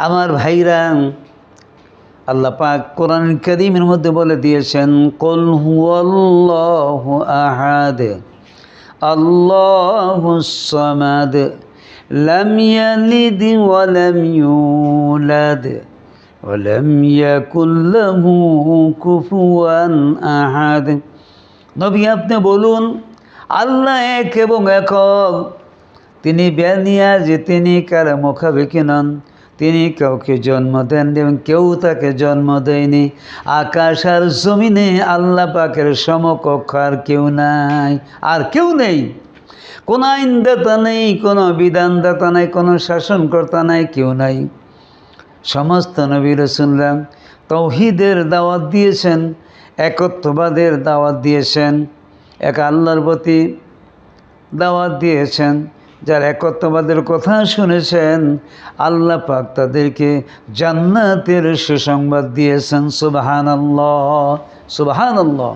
আমার ভাইরা, আল্লাহ পাক কোরআন কারীমের মধ্যে বলে দিয়েছেন, কুল হুয়াল্লাহু আহাদ আল্লাহুস সামাদ লাম ইয়ালিদ ওয়া লাম ইউলাদ ওয়া লাম ইয়াকুল লাহু কুফুয়ান আহাদ। নবী আপনি বলুন, আল্লাহ এক এবং একক, তিনি বেনিয়াজ, তিনি কারো মুখাপেক্ষী নন, তিনি কাউকে জন্ম দেন এবং কেউ তাকে জন্ম দেয়নি। আকাশ আর জমিনে আল্লাহ পাকের সমকক্ষ আর কেউ নাই, আর কেউ নেই। কোনো আইনদাতা নেই, কোনো বিধানদাতা নাই, কোনো শাসনকর্তা নাই, কেউ নাই। সমস্ত নবী রাসূলরা তাওহীদের দাওয়াত দিয়েছেন, একত্ববাদের দাওয়াত দিয়েছেন, এক আল্লাহর প্রতি দাওয়াত দিয়েছেন। যারা একত্ববাদের কথা শুনেছেন, আল্লাহ পাক তাদেরকে জান্নাতের সুসংবাদ দিয়েছেন। সুবহানাল্লাহ, সুবহানাল্লাহ।